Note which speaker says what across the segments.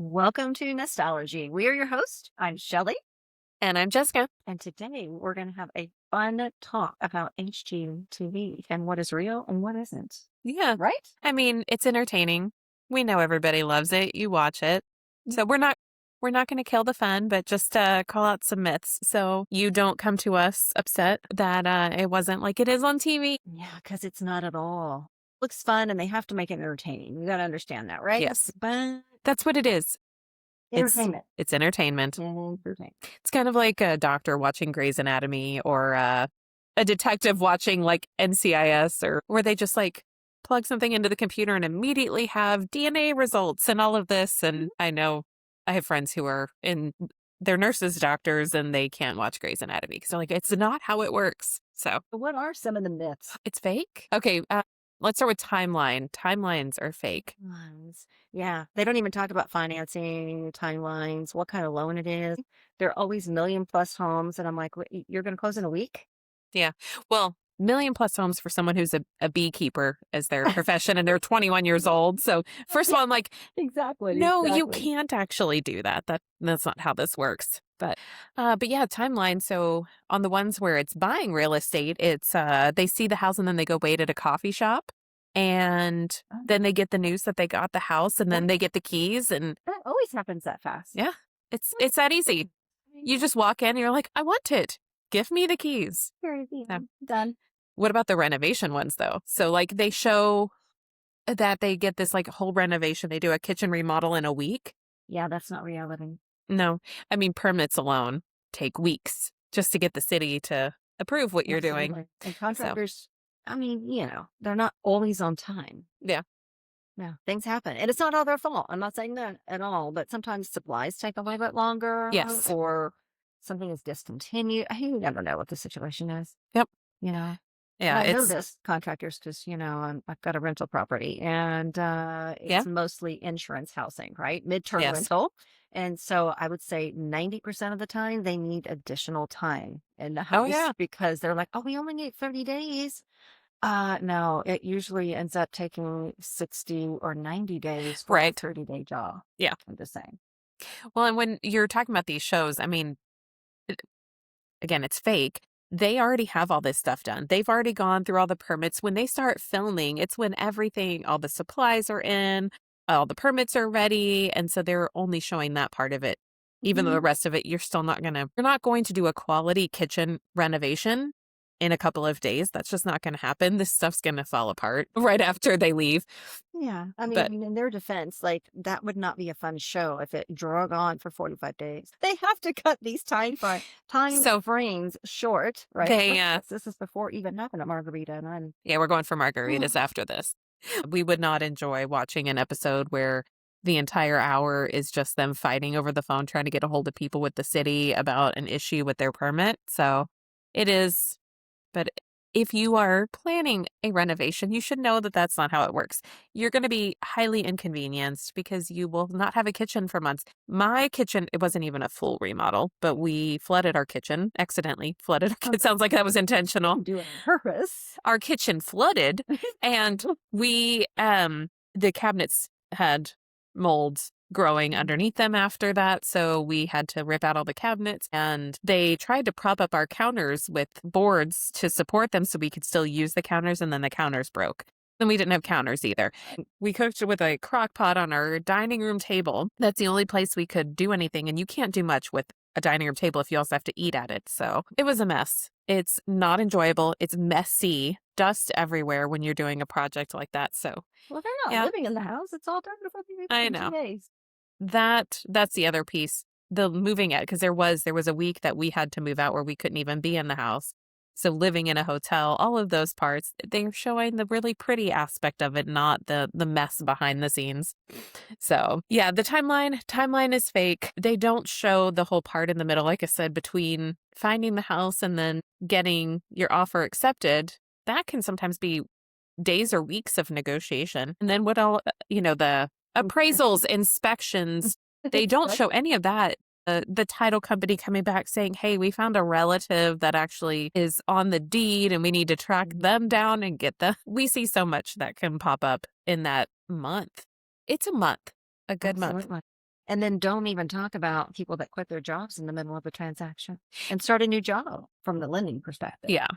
Speaker 1: Welcome to Nostalgia. We are your host. I'm Shelley,
Speaker 2: And I'm Jessica.
Speaker 1: and today we're going to have a fun talk about HGTV and what is real and what isn't.
Speaker 2: Yeah.
Speaker 1: Right?
Speaker 2: I mean, it's entertaining. We know everybody loves it. You watch it. So we're not going to kill the fun, but just call out some myths so you don't come to us upset that it wasn't like it is on TV.
Speaker 1: Yeah, because it's not at all. Looks fun, and they have to make it entertaining. You got to understand that, right?
Speaker 2: Yes.
Speaker 1: But
Speaker 2: That's what it is.
Speaker 1: entertainment.
Speaker 2: It's entertainment.
Speaker 1: Entertainment.
Speaker 2: It's kind of like a doctor watching Grey's Anatomy or a detective watching like NCIS or where they just like plug something into the computer and immediately have DNA results and all of this. And I know I have friends who are they're nurses, doctors, and they can't watch Grey's Anatomy because they're like, it's not how it works. So
Speaker 1: What are some of the myths?
Speaker 2: it's fake. Okay, let's start with timeline. Timelines are fake.
Speaker 1: Timelines. Yeah, they don't even talk about financing, timelines, what kind of loan it is. There are always million plus homes, and I'm like, You're going to close in a week?"
Speaker 2: Yeah. Well, million plus homes for someone who's a beekeeper as their profession and they're 21 years old. So first of all, I'm like,
Speaker 1: Exactly,
Speaker 2: no, you
Speaker 1: exactly.
Speaker 2: can't actually do that. That's not how this works. But yeah, timeline. So on the ones where it's buying real estate, it's they see the house and then they go wait at a coffee shop, and
Speaker 1: Oh,
Speaker 2: then they get the news that they got the house, and then
Speaker 1: that,
Speaker 2: they get the keys, and
Speaker 1: that always happens that fast.
Speaker 2: yeah, it's that easy. You just walk in, and you're like, I want it. Give me the keys.
Speaker 1: Very easy.
Speaker 2: Yeah.
Speaker 1: Done.
Speaker 2: What about the renovation ones though? So like they show that they get this like whole renovation. They do a kitchen remodel in a week.
Speaker 1: Yeah, that's not reality.
Speaker 2: No, I mean, permits alone take weeks just to get the city to approve what you're doing.
Speaker 1: Absolutely. And
Speaker 2: So,
Speaker 1: contractors, they're not always on time.
Speaker 2: yeah.
Speaker 1: No, things happen. And it's not all their fault. I'm not saying that at all, but sometimes supplies take a little bit longer
Speaker 2: Yes.
Speaker 1: or something is discontinued. You never know what the situation is,
Speaker 2: Yep.
Speaker 1: you know. And
Speaker 2: Yeah.
Speaker 1: I know
Speaker 2: It's,
Speaker 1: this contractors because, I've got a rental property and
Speaker 2: yeah.
Speaker 1: it's mostly insurance housing, right? Midterm
Speaker 2: Yes.
Speaker 1: rental. And so I would say 90% of the time they need additional time in the
Speaker 2: Oh,
Speaker 1: house
Speaker 2: yeah.
Speaker 1: because they're like, oh, we only need 30 days. No, it usually ends up taking 60 or 90 days for a
Speaker 2: Right.
Speaker 1: 30-day job.
Speaker 2: Yeah.
Speaker 1: I'm just saying.
Speaker 2: Well, and when you're talking about these shows, I mean, it- again, it's fake. They already have all this stuff done. They've already gone through all the permits. When they start filming, it's when all the supplies are in, all the permits are ready. And so they're only showing that part of it. Even though the
Speaker 1: Mhm.
Speaker 2: rest of it, you're not going to do a quality kitchen renovation in a couple of days. That's just not going to happen. This stuff's going to fall apart right after they leave.
Speaker 1: Yeah. I
Speaker 2: But
Speaker 1: mean, in their defense, like that would not be a fun show if it drug on for 45 days. They have to cut these time
Speaker 2: so
Speaker 1: frames short, right?
Speaker 2: they,
Speaker 1: This is before even having a margarita and I'm
Speaker 2: yeah, we're going for margaritas after this. We would not enjoy watching an episode where the entire hour is just them fighting over the phone, trying to get a hold of people with the city about an issue with their permit. So it is, but if you are planning a renovation, you should know that that's not how it works. You're going to be highly inconvenienced because you will not have a kitchen for months. My kitchen, it wasn't even a full remodel, but we flooded our kitchen, accidentally flooded. It sounds like that was intentional.
Speaker 1: doing it on purpose.
Speaker 2: Our kitchen flooded and the cabinets had molds growing underneath them after that, so we had to rip out all the cabinets, and they tried to prop up our counters with boards to support them so we could still use the counters, and then the counters broke. Then we didn't have counters either. We cooked with a crock pot on our dining room table. That's the only place we could do anything, and you can't do much with a dining room table if you also have to eat at it. So it was a mess. It's not enjoyable. It's messy. Dust everywhere when you're doing a project like that. So
Speaker 1: Well, they're not
Speaker 2: yeah,
Speaker 1: living in the house. It's all done before they
Speaker 2: I
Speaker 1: in 2
Speaker 2: know.
Speaker 1: days.
Speaker 2: That's the other piece. The moving out, because there was a week that we had to move out where we couldn't even be in the house. So living in a hotel, all of those parts, they're showing the really pretty aspect of it, not the mess behind the scenes. So yeah, the timeline is fake. They don't show the whole part in the middle, like I said, between finding the house and then getting your offer accepted. That can sometimes be days or weeks of negotiation. And then the appraisals, inspections, they don't
Speaker 1: Right?
Speaker 2: show any of that. The title company coming back saying, hey, we found a relative that actually is on the deed and we need to track them down and get them. We see so much that can pop up in that month. It's a month, a good month.
Speaker 1: Absolutely. And then don't even talk about people that quit their jobs in the middle of a transaction and start a new job from the lending perspective.
Speaker 2: Yeah.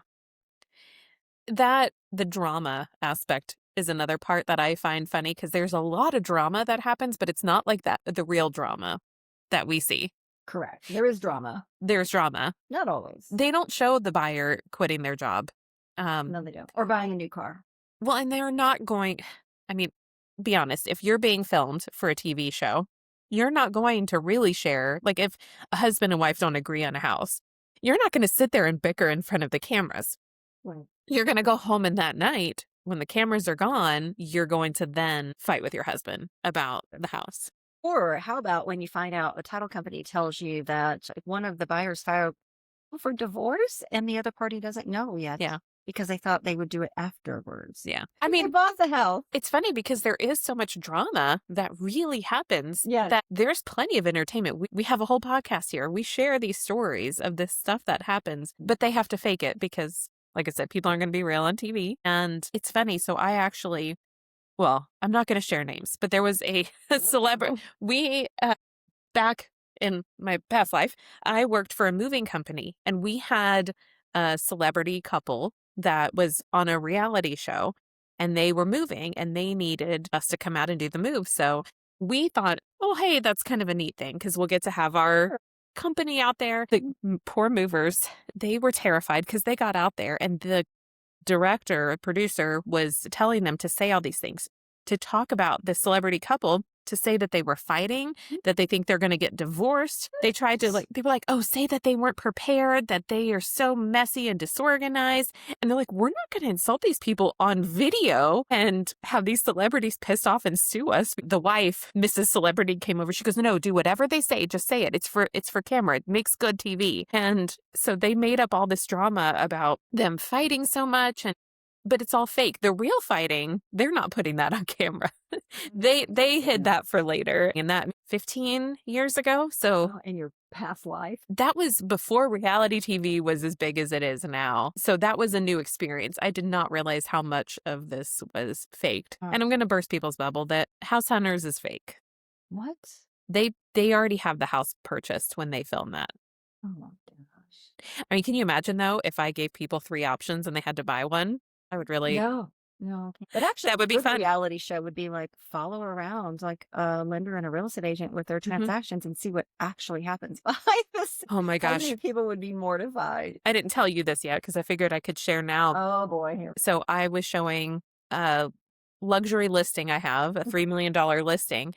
Speaker 2: The drama aspect is another part that I find funny because there's a lot of drama that happens, but it's not like that, the real drama that we see.
Speaker 1: Correct. There is drama.
Speaker 2: There's drama.
Speaker 1: Not always.
Speaker 2: They don't show the buyer quitting their job.
Speaker 1: No, they don't. Or buying a new car.
Speaker 2: Well, and they're not going, I mean, be honest, if you're being filmed for a TV show, you're not going to really share, like if a husband and wife don't agree on a house, you're not going to sit there and bicker in front of the cameras.
Speaker 1: Right.
Speaker 2: You're going to go home in that night when the cameras are gone, you're going to then fight with your husband about the house.
Speaker 1: Or how about when you find out a title company tells you that one of the buyers filed for divorce and the other party doesn't know yet?
Speaker 2: Yeah.
Speaker 1: Because they thought they would do it afterwards.
Speaker 2: Yeah. I
Speaker 1: And they
Speaker 2: mean,
Speaker 1: bought the house.
Speaker 2: it's funny because there is so much drama that really happens
Speaker 1: Yeah.
Speaker 2: that there's plenty of entertainment. We have a whole podcast here. We share these stories of this stuff that happens, but they have to fake it because, like I said, people aren't going to be real on TV. And it's funny. So I actually, well, I'm not going to share names, but there was a celebrity. We, back in my past life, I worked for a moving company and we had a celebrity couple that was on a reality show and they were moving and they needed us to come out and do the move. So we thought, oh, hey, that's kind of a neat thing because we'll get to have our company out there. The poor movers, they were terrified because they got out there and the director, producer was telling them to say all these things, to talk about the celebrity couple, to say that they were fighting, that they think they're going to get divorced. They tried to they were like, oh, say that they weren't prepared, that they are so messy and disorganized. And they're like, we're not going to insult these people on video and have these celebrities pissed off and sue us. The wife, Mrs. Celebrity, came over. She goes, no, do whatever they say. Just say it. It's for camera. It makes good TV. And so they made up all this drama about them fighting so much but it's all fake. The real fighting, they're not putting that on camera. They hid that for later. And that 15 years ago. So
Speaker 1: in your past life.
Speaker 2: that was before reality TV was as big as it is now. So that was a new experience. I did not realize how much of this was faked. And I'm going to burst people's bubble that House Hunters is fake.
Speaker 1: What?
Speaker 2: They already have the house purchased when they film that.
Speaker 1: Oh my gosh.
Speaker 2: I mean, can you imagine though, if I gave people 3 options and they had to buy one? I would really.
Speaker 1: No. But actually,
Speaker 2: That would be
Speaker 1: a good
Speaker 2: fun.
Speaker 1: reality show would be like follow around like a lender and a real estate agent with their transactions and see what actually happens behind the scenes.
Speaker 2: Oh my
Speaker 1: I
Speaker 2: gosh.
Speaker 1: think people would be mortified.
Speaker 2: I didn't tell you this yet because I figured I could share now.
Speaker 1: Oh boy, here.
Speaker 2: So I was showing a luxury listing I have, a $3 million listing.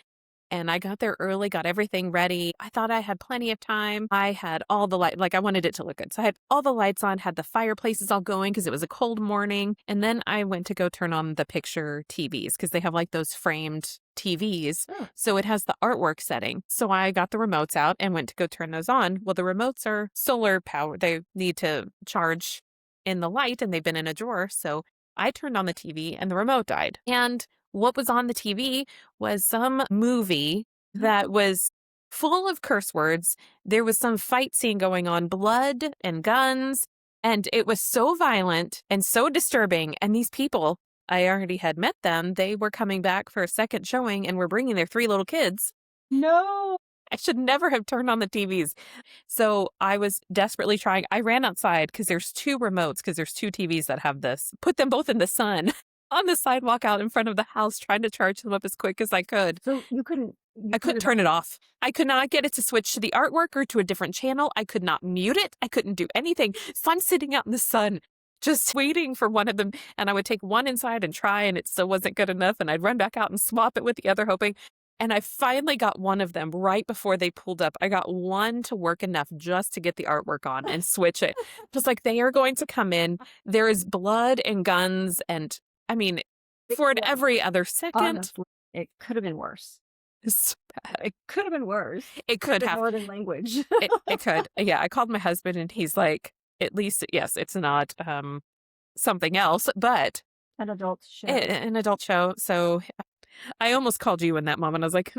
Speaker 2: And I got there early, got everything ready. I thought I had plenty of time. I had all the light, like I wanted it to look good. So I had all the lights on, had the fireplaces all going because it was a cold morning. And then I went to go turn on the picture TVs because they have like those framed TVs.
Speaker 1: Oh.
Speaker 2: So it has the artwork setting. So I got the remotes out and went to go turn those on. Well, the remotes are solar power. They need to charge in the light and they've been in a drawer. So I turned on the TV and the remote died. And what was on the TV was some movie that was full of curse words. There was some fight scene going on, blood and guns, and it was so violent and so disturbing. And these people, I already had met them. They were coming back for a second showing and were bringing their 3 little kids.
Speaker 1: No.
Speaker 2: I should never have turned on the TVs. So I was desperately trying. I ran outside because there's 2 remotes because there's 2 TVs that have this. Put them both in the sun. On the sidewalk out in front of the house trying to charge them up as quick as I could.
Speaker 1: So you couldn't.
Speaker 2: I couldn't turn it off. I could not get it to switch to the artwork or to a different channel. I could not mute it. I couldn't do anything. So I'm sitting out in the sun just waiting for one of them. And I would take one inside and try and it still wasn't good enough. And I'd run back out and swap it with the other hoping. And I finally got one of them right before they pulled up. I got one to work enough just to get the artwork on and switch it. Just like they are going to come in. There is blood and guns and I mean, for every other second.
Speaker 1: Honestly, it could have been worse.
Speaker 2: It's bad.
Speaker 1: It could have been worse.
Speaker 2: It could have.
Speaker 1: More than language.
Speaker 2: It could. Yeah, I called my husband and he's like, at least, yes, it's not something else, but
Speaker 1: An adult show.
Speaker 2: an adult show. So I almost called you in that moment. I was like,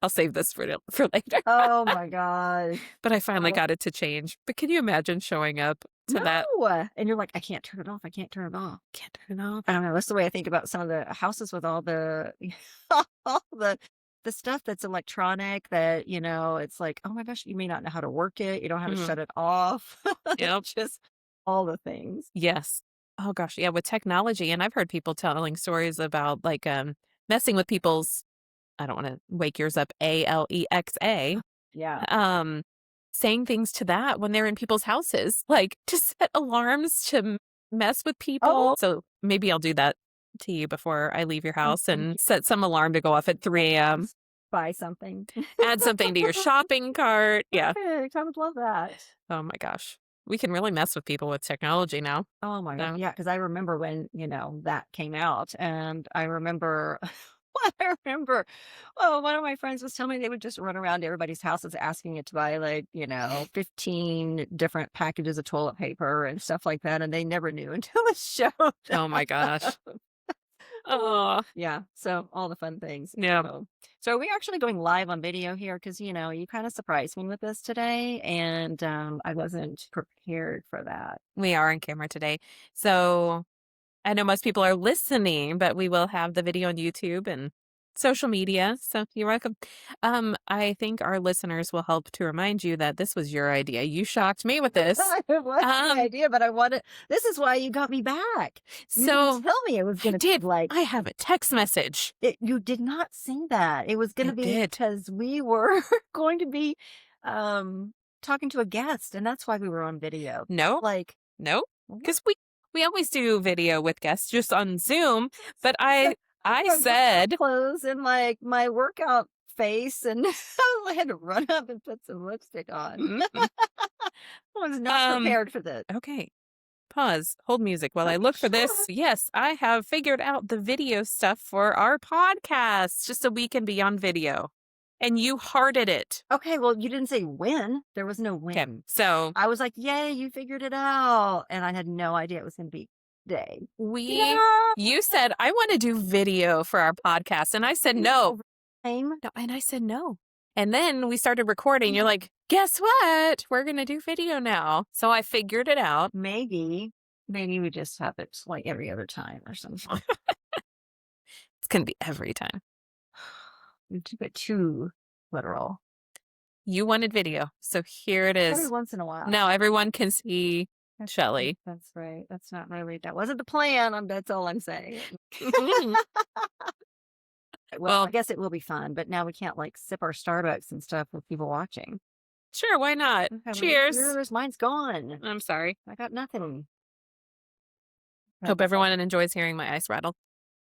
Speaker 2: I'll save this for later.
Speaker 1: Oh my God.
Speaker 2: But I finally got it to change. But can you imagine showing up to that?
Speaker 1: And you're like, I can't turn it off. I can't turn it off.
Speaker 2: Can't turn it off.
Speaker 1: I don't know. That's the way I think about some of the houses with all the all the the stuff that's electronic that, it's like, oh my gosh, you may not know how to work it. You don't know how to
Speaker 2: Mhm.
Speaker 1: shut it off.
Speaker 2: Yep.
Speaker 1: Just all the things.
Speaker 2: Yes. Oh gosh, yeah, with technology, and I've heard people telling stories about, like, messing with people's I don't wanna wake yours up, Alexa,
Speaker 1: Yeah.
Speaker 2: um, saying things to that when they're in people's houses, like, to set alarms to mess with
Speaker 1: Oh,
Speaker 2: people. So, maybe I'll do that to you before I leave your
Speaker 1: oh,
Speaker 2: house
Speaker 1: thank
Speaker 2: and
Speaker 1: you.
Speaker 2: set some alarm to go off at 3 a.m.
Speaker 1: Just buy something.
Speaker 2: Add something to your shopping cart. Yeah.
Speaker 1: Perfect. I would love that.
Speaker 2: Oh my gosh. We can really mess with people with technology now.
Speaker 1: Oh my god,
Speaker 2: So
Speaker 1: yeah, because I remember when, that came out, and I remember one of my friends was telling me they would just run around to everybody's houses asking it to buy, like, 15 different packages of toilet paper and stuff like that, and they never knew until it showed
Speaker 2: oh my
Speaker 1: up.
Speaker 2: gosh. Oh,
Speaker 1: Yeah, so all the fun things.
Speaker 2: yeah.
Speaker 1: So are we actually going live on video here? Because, you kinda surprised me with this today, and, I wasn't prepared for that.
Speaker 2: We are on camera today. So I know most people are listening, but we will have the video on YouTube and social media. So you're welcome. I think our listeners will help to remind you that this was your idea. You shocked me with this.
Speaker 1: It was my
Speaker 2: Um,
Speaker 1: idea, but I wanted this is why you got me back. You didn't
Speaker 2: so
Speaker 1: tell me it was
Speaker 2: I
Speaker 1: gonna be
Speaker 2: did.
Speaker 1: like
Speaker 2: I have a text message.
Speaker 1: you did not say that. It was
Speaker 2: I
Speaker 1: gonna be
Speaker 2: did.
Speaker 1: because we were going to be, um, talking to a guest, and that's why we were on video.
Speaker 2: No,
Speaker 1: Like,
Speaker 2: no,
Speaker 1: what?
Speaker 2: because we always do video with guests just on Zoom. But
Speaker 1: So, I
Speaker 2: I
Speaker 1: had my workout
Speaker 2: said
Speaker 1: clothes and, like, my workout face, and I had to run up and put some lipstick on.
Speaker 2: mm-mm.
Speaker 1: I was not
Speaker 2: um
Speaker 1: prepared for this.
Speaker 2: okay. Pause, hold music while I
Speaker 1: Okay,
Speaker 2: look for this.
Speaker 1: sure.
Speaker 2: Yes, I have figured out the video stuff for our podcast just so we can be on video. And you hearted it.
Speaker 1: Okay, well, you didn't say when. There was no
Speaker 2: Okay,
Speaker 1: when.
Speaker 2: so
Speaker 1: I was like, "Yay, you figured it out." And I had no idea it was gonna be today.
Speaker 2: we,
Speaker 1: No!
Speaker 2: you said, I want to do video for our podcast. And I said, no.
Speaker 1: Over time.
Speaker 2: No. And I said, no. And then we started recording. You're like, guess what? We're going to do video now. So I figured it out.
Speaker 1: Maybe we just have it, like, every other time or something.
Speaker 2: It's going to be every time.
Speaker 1: You took it too literal.
Speaker 2: You wanted video. So here it
Speaker 1: Every
Speaker 2: is.
Speaker 1: once in a while.
Speaker 2: Now everyone can see
Speaker 1: That's
Speaker 2: Shelly.
Speaker 1: that's right. That's not really that wasn't the plan, that's all I'm saying. Well, I
Speaker 2: Well,
Speaker 1: guess it will be fun, but now we can't, like, sip our Starbucks and stuff with people watching.
Speaker 2: sure, why not?
Speaker 1: Okay, well,
Speaker 2: Cheers.
Speaker 1: yours, mine's gone.
Speaker 2: I'm sorry.
Speaker 1: I got nothing. But
Speaker 2: Hope everyone enjoys hearing my ice rattle.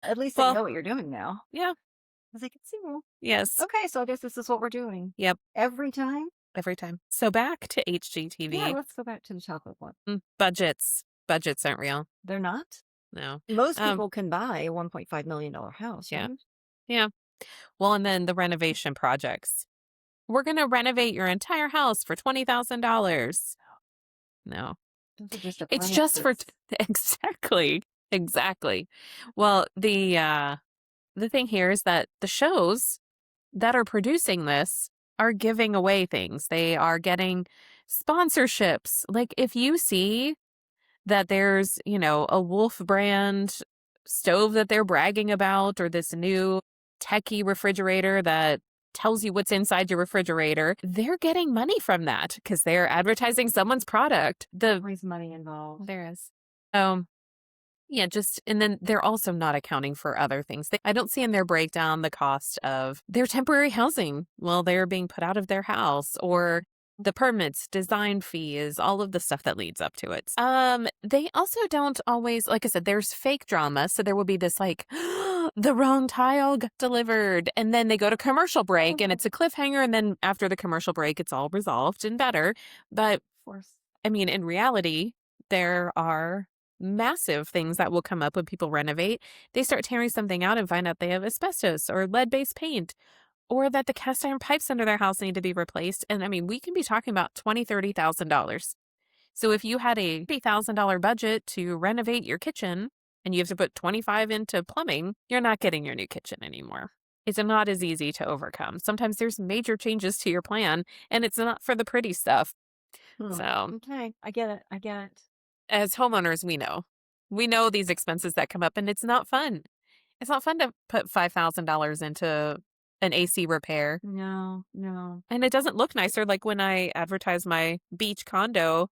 Speaker 1: at least I
Speaker 2: Well,
Speaker 1: know what you're doing now.
Speaker 2: yeah,
Speaker 1: I can see. Well,
Speaker 2: yes,
Speaker 1: okay, so I guess this is what we're doing.
Speaker 2: yep,
Speaker 1: Every time?
Speaker 2: every time. So back to
Speaker 1: Yeah,
Speaker 2: HGTV.
Speaker 1: let's go back to the chocolate one.
Speaker 2: Budgets. Budgets aren't real.
Speaker 1: They're not?
Speaker 2: No.
Speaker 1: Most
Speaker 2: Um,
Speaker 1: people can buy a $1.5 million house,
Speaker 2: yeah,
Speaker 1: right?
Speaker 2: yeah. Well, and then the renovation projects. We're gonna renovate your entire house for $20,000. No,
Speaker 1: Those are just
Speaker 2: it's just for
Speaker 1: appliances.
Speaker 2: exactly, exactly. Well, the thing here is that the shows that are producing this are giving away things. They are getting sponsorships. Like if you see that there's, a Wolf brand stove that they're bragging about or this new techie refrigerator that tells you what's inside your refrigerator, they're getting money from that because they're advertising someone's product.
Speaker 1: Always money involved.
Speaker 2: There is. Yeah, just and then they're also not accounting for other things. I don't see in their breakdown the cost of their temporary housing while they're being put out of their house or the permits, design fees, all of the stuff that leads up to it. They also don't always, like I said, there's fake drama. So there will be this like, the wrong tile got delivered. And then they go to commercial break and it's a cliffhanger. And then after the commercial break, it's all resolved and better. But
Speaker 1: Of course.
Speaker 2: I mean, in reality, there are massive things that will come up when people renovate. They start tearing something out and find out they have asbestos or lead-based paint or that the cast iron pipes under their house need to be replaced. And I mean, we can be talking about $20,000, $30,000. So if you had a $50,000 budget to renovate your kitchen and you have to put 25 into plumbing, you're not getting your new kitchen anymore. It's not as easy to overcome. Sometimes there's major changes to your plan and it's not for the pretty stuff. So
Speaker 1: Okay, I get it. I get it.
Speaker 2: as homeowners, we know these expenses that come up and it's not fun. It's not fun to put $5,000 into an AC repair.
Speaker 1: No, no.
Speaker 2: And it doesn't look nicer. Like when I advertise my beach condo,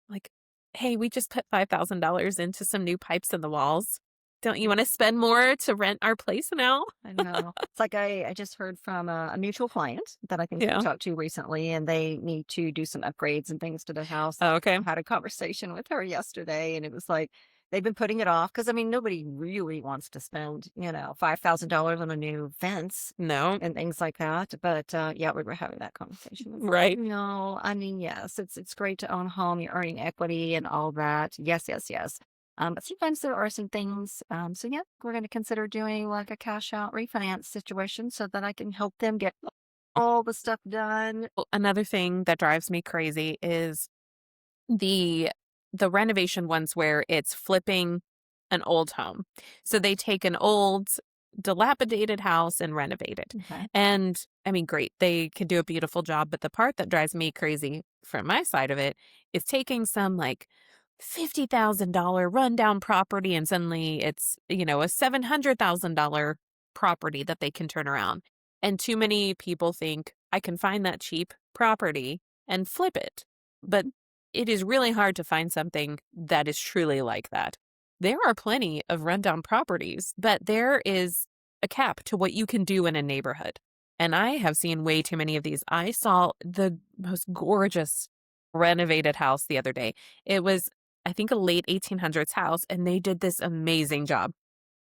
Speaker 2: like, hey, we just put $5,000 into some new pipes in the walls. Don't you want to spend more to rent our place now?
Speaker 1: I know. It's like I just heard from a mutual client that I think we
Speaker 2: Yeah.
Speaker 1: talked to recently, and they need to do some upgrades and things to the house.
Speaker 2: Oh, okay.
Speaker 1: I had a conversation with her yesterday, and it was like they've been putting it off because I mean nobody really wants to spend $5,000 on a new fence
Speaker 2: No.
Speaker 1: and things like that. But yeah, we were having that conversation. It's like,
Speaker 2: Right.
Speaker 1: no, I mean yes, it's great to own a home. You're earning equity and all that. Yes, yes, yes. But sometimes there are some things. So yeah, we're going to consider doing like a cash out refinance situation so that I can help them get all the stuff done.
Speaker 2: Well, another thing that drives me crazy is the the renovation ones where it's flipping an old home. So they take an old dilapidated house and renovate it.
Speaker 1: Okay.
Speaker 2: And I mean, great, they can do a beautiful job, but the part that drives me crazy from my side of it is taking some like $50,000 rundown property and suddenly it's, a $700,000 property that they can turn around. And too many people think I can find that cheap property and flip it. But it is really hard to find something that is truly like that. There are plenty of rundown properties, but there is a cap to what you can do in a neighborhood. And I have seen way too many of these. I saw the most gorgeous renovated house the other day. It was, I think, a late 1800s house, and they did this amazing job.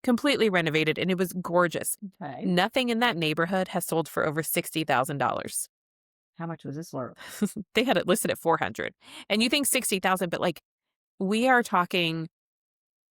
Speaker 2: Completely renovated, and it was gorgeous.
Speaker 1: Okay.
Speaker 2: Nothing in that neighborhood has sold for over $60,000.
Speaker 1: How much was this worth?
Speaker 2: They had it listed at 400. And you think 60,000, but like we are talking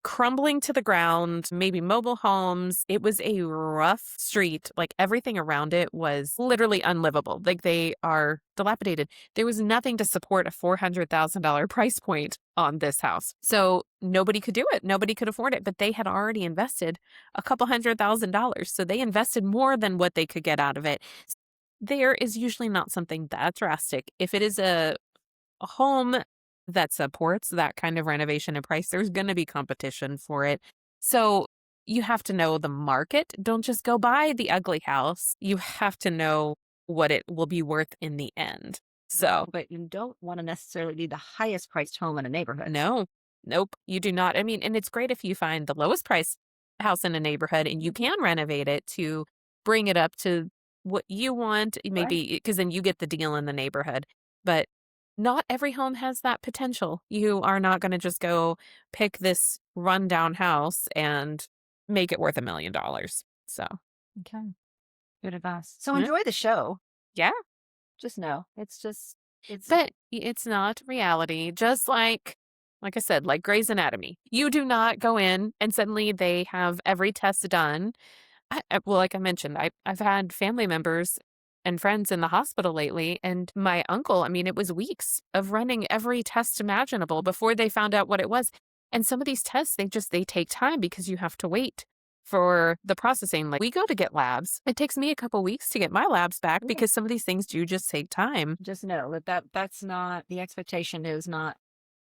Speaker 2: crumbling to the ground, maybe mobile homes. It was a rough street. Like everything around it was literally unlivable. Like they are dilapidated. There was nothing to support a $400,000 price point on this house. So nobody could do it. Nobody could afford it, but they had already invested a couple $100,000. So they invested more than what they could get out of it. There is usually not something that drastic. If it is a home that supports that kind of renovation and price, there's going to be competition for it. So you have to know the market. Don't just go buy the ugly house. You have to know what it will be worth in the end. So,
Speaker 1: But you don't want to necessarily be the highest priced home in a neighborhood.
Speaker 2: no, nope, you do not. I mean, and it's great if you find the lowest price house in a neighborhood and you can renovate it to bring it up to what you want,
Speaker 1: Right.
Speaker 2: maybe because then you get the deal in the neighborhood. But not every home has that potential. You are not going to just go pick this rundown house and make it worth $1 million. So,
Speaker 1: Okay. Good advice. So
Speaker 2: yeah.
Speaker 1: enjoy the show.
Speaker 2: Yeah.
Speaker 1: Just know it's
Speaker 2: But it's not reality. Just like I said, like Grey's Anatomy. You do not go in and suddenly they have every test done. Well, like I mentioned, I've had family members and friends in the hospital lately, and my uncle, I mean, it was weeks of running every test imaginable before they found out what it was. And some of these tests, they take time because you have to wait for the processing. Like we go to get labs. It takes me a couple weeks to get my labs back
Speaker 1: Yeah.
Speaker 2: because some of these things do just take time.
Speaker 1: just know that's not the expectation is not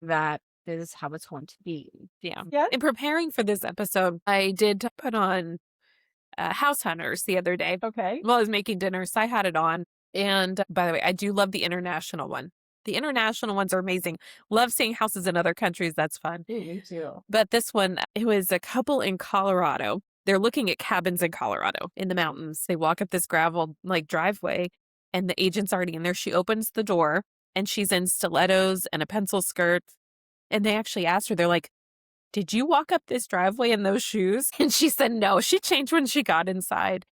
Speaker 1: that is how it's going to be.
Speaker 2: Yeah.
Speaker 1: Yeah.
Speaker 2: In preparing for this episode, I did put on House Hunters the other day
Speaker 1: Okay.
Speaker 2: while I was making dinner, so I had it on. And by the way, I do love the international one. The international ones are amazing. Love seeing houses in other countries. That's fun.
Speaker 1: Me too.
Speaker 2: But this one, it was a couple in Colorado. They're looking at cabins in Colorado in the mountains. They walk up this gravel driveway and the agent's already in there. She opens the door and she's in stilettos and a pencil skirt. And they actually asked her, they're like, did you walk up this driveway in those shoes? And she said no. She changed when she got inside.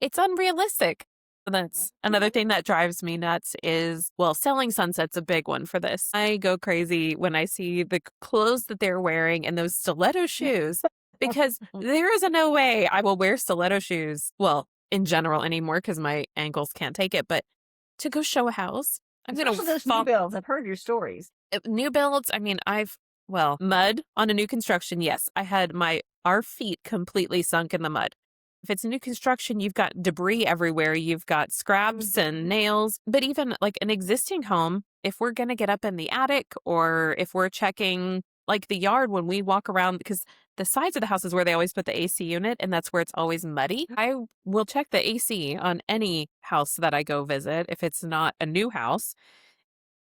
Speaker 2: It's unrealistic. That's another thing that drives me nuts is, well, selling sunset's a big one for this. I go crazy when I see the clothes that they're wearing and those stiletto shoes because there is no way I will wear stiletto shoes, well, in general anymore because my ankles can't take it, but to go show a house, I'm going
Speaker 1: Especially
Speaker 2: to
Speaker 1: those new builds. I've heard your stories.
Speaker 2: New builds, I mean, mud on a new construction, yes. I had our feet completely sunk in the mud. If it's new construction, you've got debris everywhere. You've got scraps and nails. But even like an existing home, if we're going to get up in the attic or if we're checking like the yard when we walk around, because the sides of the house is where they always put the AC unit, and that's where it's always muddy. I will check the AC on any house that I go visit if it's not a new house,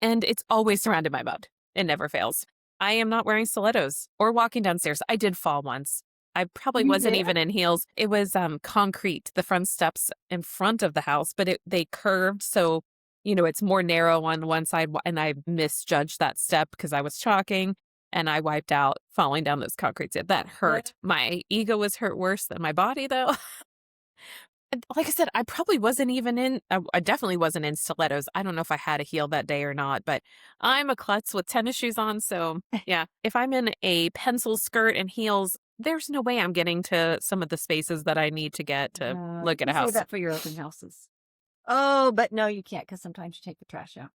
Speaker 2: and it's always surrounded by mud. It never fails. I am not wearing stilettos or walking downstairs. I did fall once. I probably
Speaker 1: You
Speaker 2: wasn't
Speaker 1: did?
Speaker 2: even in heels. It was concrete, the front steps in front of the house, but they curved, so it's more narrow on one side, and I misjudged that step because I was chalking, and I wiped out falling down those concrete steps. That hurt. My ego was hurt worse than my body, though. And like I said, I probably wasn't even I definitely wasn't in stilettos. I don't know if I had a heel that day or not, but I'm a klutz with tennis shoes on. So yeah, if I'm in a pencil skirt and heels, there's no way I'm getting to some of the spaces that I need to get to look at a
Speaker 1: You say
Speaker 2: house.
Speaker 1: that for your open houses. Oh, but no, you can't because sometimes you take the trash out.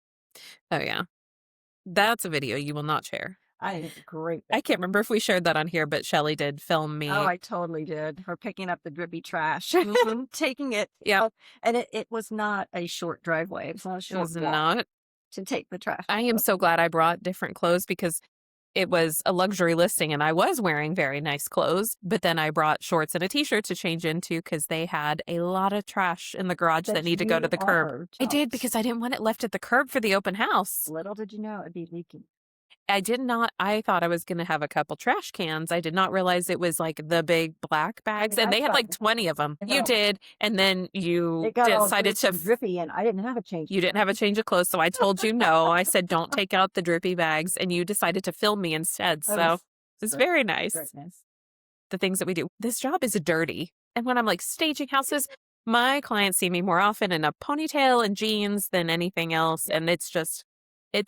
Speaker 2: Oh yeah. That's a video you will not share.
Speaker 1: I think it's great.
Speaker 2: I can't remember if we shared that on here, but Shelly did film me.
Speaker 1: Oh, I totally did. Her picking up the drippy trash, taking it.
Speaker 2: Yeah.
Speaker 1: And it was not a short driveway. It was not a
Speaker 2: It
Speaker 1: short
Speaker 2: was
Speaker 1: walk
Speaker 2: not.
Speaker 1: to take the trash.
Speaker 2: I am so glad I brought different clothes because it was a luxury listing and I was wearing very nice clothes, but then I brought shorts and a t-shirt to change into because they had a lot of trash in the garage that need to go to the curb. I did because I didn't want it left at the curb for the open house.
Speaker 1: Little did you know it'd be leaking.
Speaker 2: I thought I was going to have a couple trash cans. I did not realize it was like the big black bags, and they had like 20 of them. You did, and then you decided to
Speaker 1: drippy, and I didn't have a change.
Speaker 2: You didn't have a change of clothes, so I told you no. I said don't take out the drippy bags, and you decided to film me instead. So it's very nice. The things that we do. This job is dirty, and when I'm like staging houses, my clients see me more often in a ponytail and jeans than anything else, and it's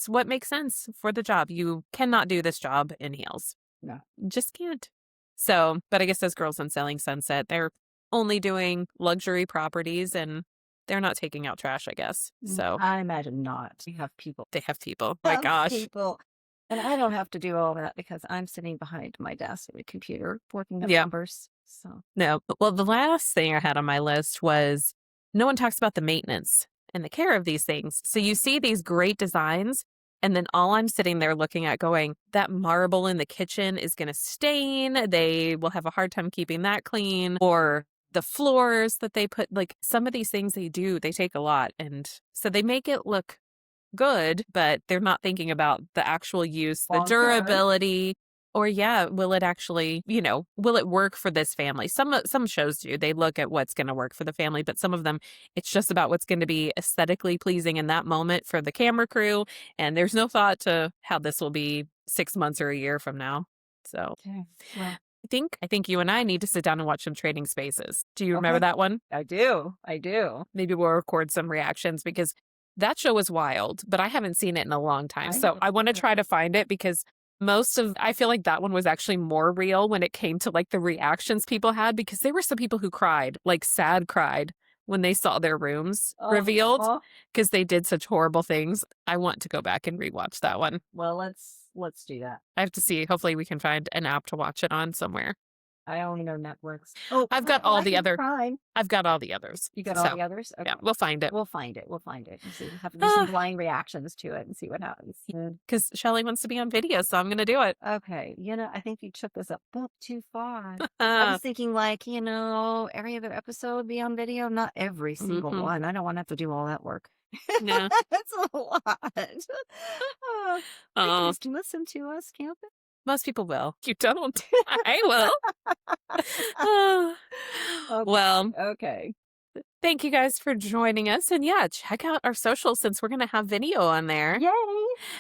Speaker 2: what makes sense for the job. You cannot do this job in heels.
Speaker 1: No.
Speaker 2: Just can't. So, but I guess those girls on Selling Sunset, they're only doing luxury properties and they're not taking out trash, I guess. So
Speaker 1: I imagine not. You have people.
Speaker 2: They have people. My gosh.
Speaker 1: People. And I don't have to do all that because I'm sitting behind my desk at a computer working the numbers. So
Speaker 2: no. Well, the last thing I had on my list was no one talks about the maintenance and the care of these things. So you see these great designs, and then all I'm sitting there looking at going, that marble in the kitchen is going to stain. They will have a hard time keeping that clean. Or the floors that they put, like some of these things they take a lot. And so they make it look good, but they're not thinking about the actual use, the durability. Or will it actually, will it work for this family? Some shows do. They look at what's going to work for the family, but some of them, it's just about what's going to be aesthetically pleasing in that moment for the camera crew. And there's no thought to how this will be 6 months or a year from now. So I think you and I need to sit down and watch some Trading Spaces. Do you remember that one?
Speaker 1: I do.
Speaker 2: Maybe we'll record some reactions because that show was wild, but I haven't seen it in a long time. So I want to try to find it because I feel like that one was actually more real when it came to like the reactions people had, because there were some people who cried, like sad cried when they saw their rooms revealed because they did such horrible things. I want to go back and rewatch that one.
Speaker 1: Well, let's do that.
Speaker 2: I have to see. Hopefully we can find an app to watch it on somewhere.
Speaker 1: I only know Netflix.
Speaker 2: I've got all the other.
Speaker 1: Prime.
Speaker 2: I've got all the others.
Speaker 1: You got all the others? Okay.
Speaker 2: Yeah, we'll find it.
Speaker 1: We'll find it. And see. Have to do some blind reactions to it and see what happens.
Speaker 2: Because Shelly wants to be on video, so I'm going to do it.
Speaker 1: Okay. I think you took this up too far. I was thinking every other episode be on video, not every single one. I don't want to have to do all that work.
Speaker 2: Yeah.
Speaker 1: That's a lot. They just listen to us, can't they?
Speaker 2: Most people will. You don't. I will. Well,
Speaker 1: okay.
Speaker 2: Thank you guys for joining us. And check out our socials since we're going to have video on there.
Speaker 1: Yay.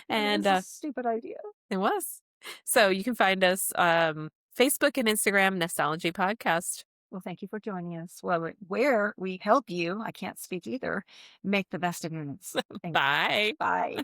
Speaker 2: And
Speaker 1: a stupid idea.
Speaker 2: It was. So you can find us Facebook and Instagram, Nostalgia Podcast.
Speaker 1: Well, thank you for joining us. Well, where we help you, I can't speak either, make the best of minutes.
Speaker 2: Bye.
Speaker 1: Bye.